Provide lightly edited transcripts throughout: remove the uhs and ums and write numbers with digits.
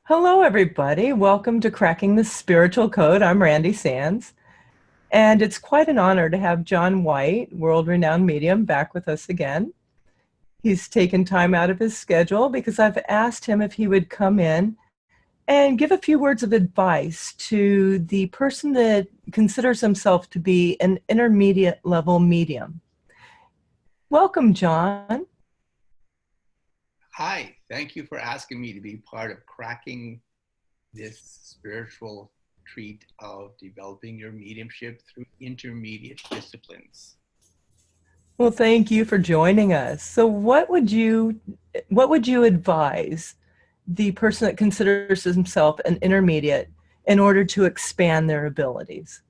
Hello, everybody. Welcome to Cracking the Spiritual Code. I'm Randi Sands, and it's quite an honor to have John White, world-renowned medium, back with us again. He's taken time out of his schedule because I've asked him if he would come in and give a few words of advice to the person that considers himself to be an intermediate level medium. Welcome, John. Hi, thank you for asking me to be part of cracking this spiritual treat of developing your mediumship through intermediate disciplines. Well, thank you for joining us. So what would you advise the person that considers himself an intermediate in order to expand their abilities?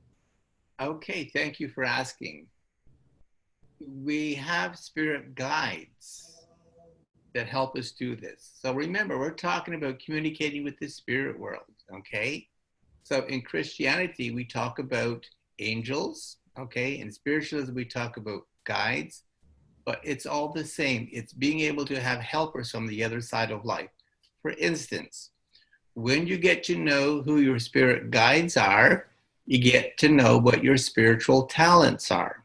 Okay, thank you for asking. We have spirit guides that help us do this. So remember, we're talking about communicating with the spirit world, okay? So in Christianity, we talk about angels, okay? In spiritualism, we talk about guides, but it's all the same. It's being able to have helpers from the other side of life. For instance, when you get to know who your spirit guides are, you get to know what your spiritual talents are,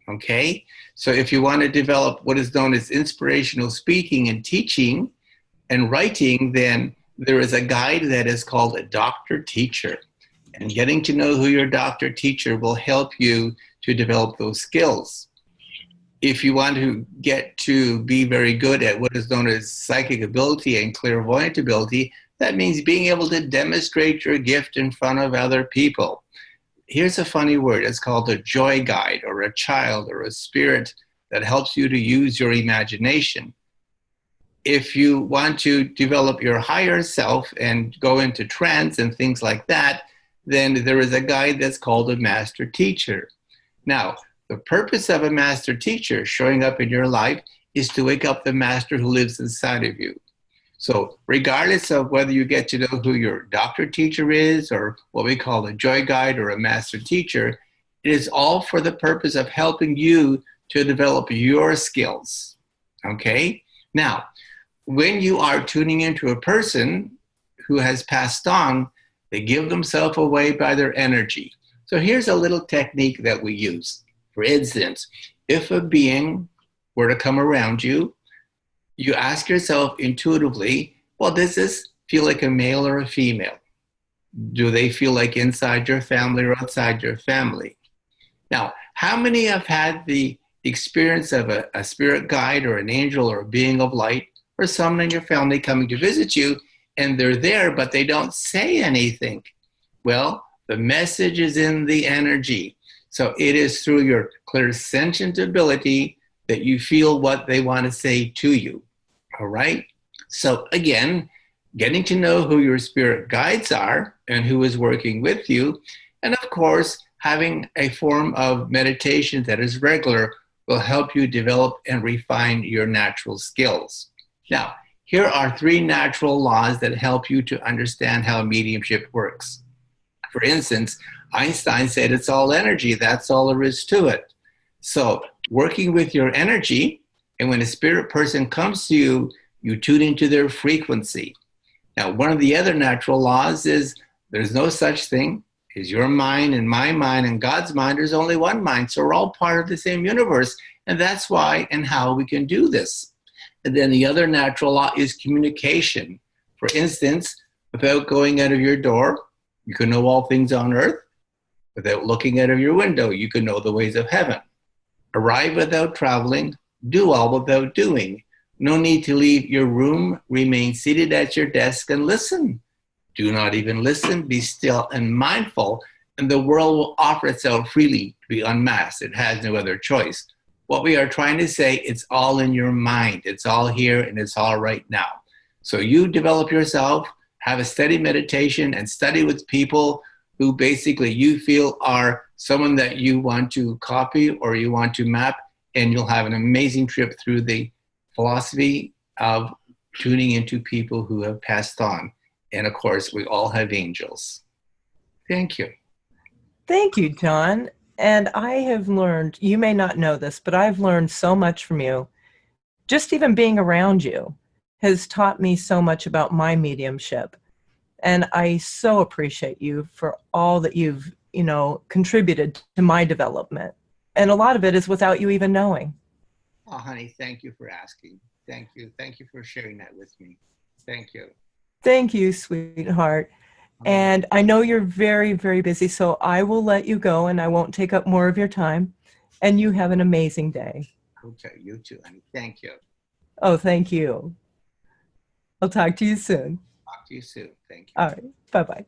okay? So if you want to develop what is known as inspirational speaking and teaching and writing, then there is a guide that is called a doctor teacher. And getting to know who your doctor teacher will help you to develop those skills. If you want to get to be very good at what is known as psychic ability and clairvoyant ability, that means being able to demonstrate your gift in front of other people. Here's a funny word. It's called a joy guide or a child or a spirit that helps you to use your imagination. If you want to develop your higher self and go into trance and things like that, then there is a guide that's called a master teacher. Now, the purpose of a master teacher showing up in your life is to wake up the master who lives inside of you. So regardless of whether you get to know who your doctor teacher is or what we call a joy guide or a master teacher, it is all for the purpose of helping you to develop your skills, okay? Now, when you are tuning into a person who has passed on, they give themselves away by their energy. So here's a little technique that we use. For instance, if a being were to come around you, you ask yourself intuitively, well, does this feel like a male or a female? Do they feel like inside your family or outside your family? Now, how many have had the experience of a spirit guide or an angel or a being of light or someone in your family coming to visit you and they're there, but they don't say anything? Well, the message is in the energy. So it is through your clairsentient ability that you feel what they want to say to you. All right? So again, getting to know who your spirit guides are and who is working with you. And of course, having a form of meditation that is regular will help you develop and refine your natural skills. Now, here are 3 natural laws that help you to understand how mediumship works. For instance, Einstein said it's all energy. That's all there is to it. So working with your energy, and when a spirit person comes to you, you tune into their frequency. Now, one of the other natural laws is there's no such thing as your mind and my mind and God's mind. There's only one mind. So we're all part of the same universe. And that's why and how we can do this. And then the other natural law is communication. For instance, without going out of your door, you can know all things on earth. Without looking out of your window, you can know the ways of heaven. Arrive without traveling, do all without doing. No need to leave your room, remain seated at your desk and listen. Do not even listen, be still and mindful, and the world will offer itself freely to be unmasked. It has no other choice. What we are trying to say, it's all in your mind. It's all here and it's all right now. So you develop yourself, have a steady meditation, and study with people who basically you feel are someone that you want to copy or you want to map, and you'll have an amazing trip through the philosophy of tuning into people who have passed on. And of course, we all have angels. Thank you. Thank you, John. And I have learned, you may not know this, but I've learned so much from you. Just even being around you has taught me so much about my mediumship. And I so appreciate you for all that you've, contributed to my development. And a lot of it is without you even knowing. Oh, honey, thank you for asking. Thank you. Thank you for sharing that with me. Thank you. Thank you, sweetheart. Oh, And I know you're very, very busy, so I will let you go and I won't take up more of your time. And you have an amazing day. okay. You too, honey. Thank you. Oh, thank you. I'll talk to you soon. Talk to you soon. Thank you. All right. Bye bye.